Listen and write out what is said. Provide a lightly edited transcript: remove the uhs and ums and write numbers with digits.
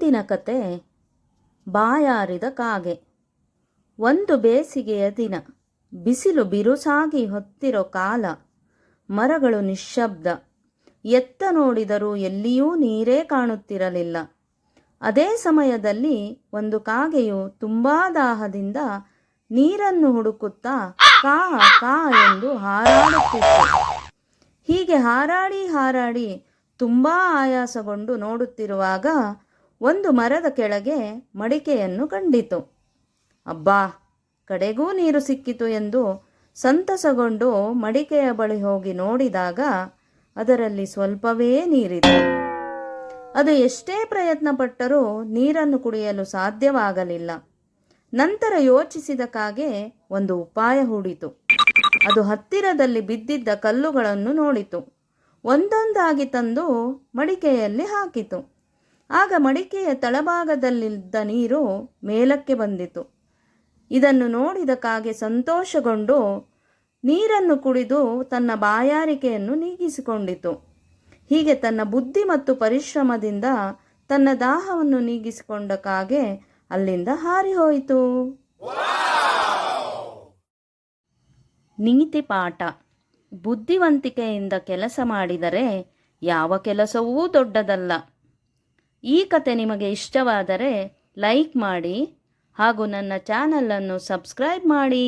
ಇಂದಿನ ಕತೆ ಬಾಯಾರಿದ ಕಾಗೆ. ಒಂದು ಬೇಸಿಗೆಯ ದಿನ, ಬಿಸಿಲು ಬಿರುಸಾಗಿ ಹೊತ್ತಿರೋ ಕಾಲ. ಮರಗಳು ನಿಶ್ಶಬ್ದ. ಎತ್ತ ನೋಡಿದರೂ ಎಲ್ಲಿಯೂ ನೀರೇ ಕಾಣುತ್ತಿರಲಿಲ್ಲ. ಅದೇ ಸಮಯದಲ್ಲಿ ಒಂದು ಕಾಗೆಯು ತುಂಬಾ ದಾಹದಿಂದ ನೀರನ್ನು ಹುಡುಕುತ್ತಾ ಕಾ ಕಾ ಎಂದು ಹಾರಾಡುತ್ತಿತ್ತು. ಹೀಗೆ ಹಾರಾಡಿ ಹಾರಾಡಿ ತುಂಬಾ ಆಯಾಸಗೊಂಡು ನೋಡುತ್ತಿರುವಾಗ ಒಂದು ಮರದ ಕೆಳಗೆ ಮಡಿಕೆಯನ್ನು ಕಂಡಿತು. ಅಬ್ಬಾ, ಕಡೆಗೂ ನೀರು ಸಿಕ್ಕಿತು ಎಂದು ಸಂತಸಗೊಂಡು ಮಡಿಕೆಯ ಬಳಿ ಹೋಗಿ ನೋಡಿದಾಗ ಅದರಲ್ಲಿ ಸ್ವಲ್ಪವೇ ನೀರಿತ್ತು. ಅದು ಎಷ್ಟೇ ಪ್ರಯತ್ನ ಪಟ್ಟರೂ ನೀರನ್ನು ಕುಡಿಯಲು ಸಾಧ್ಯವಾಗಲಿಲ್ಲ. ನಂತರ ಯೋಚಿಸಿದ ಕಾಗೆ ಒಂದು ಉಪಾಯ ಹೂಡಿತು. ಅದು ಹತ್ತಿರದಲ್ಲಿ ಬಿದ್ದಿದ್ದ ಕಲ್ಲುಗಳನ್ನು ನೋಡಿತು. ಒಂದೊಂದಾಗಿ ತಂದು ಮಡಿಕೆಯಲ್ಲಿ ಹಾಕಿತು. ಆಗ ಮಡಿಕೆಯ ತಳಭಾಗದಲ್ಲಿದ್ದ ನೀರು ಮೇಲಕ್ಕೆ ಬಂದಿತು. ಇದನ್ನು ನೋಡಿದ ಕಾಗೆ ಸಂತೋಷಗೊಂಡು ನೀರನ್ನು ಕುಡಿದು ತನ್ನ ಬಾಯಾರಿಕೆಯನ್ನು ನೀಗಿಸಿಕೊಂಡಿತು. ಹೀಗೆ ತನ್ನ ಬುದ್ಧಿ ಮತ್ತು ಪರಿಶ್ರಮದಿಂದ ತನ್ನ ದಾಹವನ್ನು ನೀಗಿಸಿಕೊಂಡ ಕಾಗೆ ಅಲ್ಲಿಂದ ಹಾರಿಹೋಯಿತು. ನೀತಿ ಪಾಠ: ಬುದ್ಧಿವಂತಿಕೆಯಿಂದ ಕೆಲಸ ಮಾಡಿದರೆ ಯಾವ ಕೆಲಸವೂ ದೊಡ್ಡದಲ್ಲ. ಈ ಕತೆ ನಿಮಗೆ ಇಷ್ಟವಾದರೆ ಲೈಕ್ ಮಾಡಿ ಹಾಗೂ ನನ್ನ ಚಾನಲನ್ನು ಸಬ್ಸ್ಕ್ರೈಬ್ ಮಾಡಿ.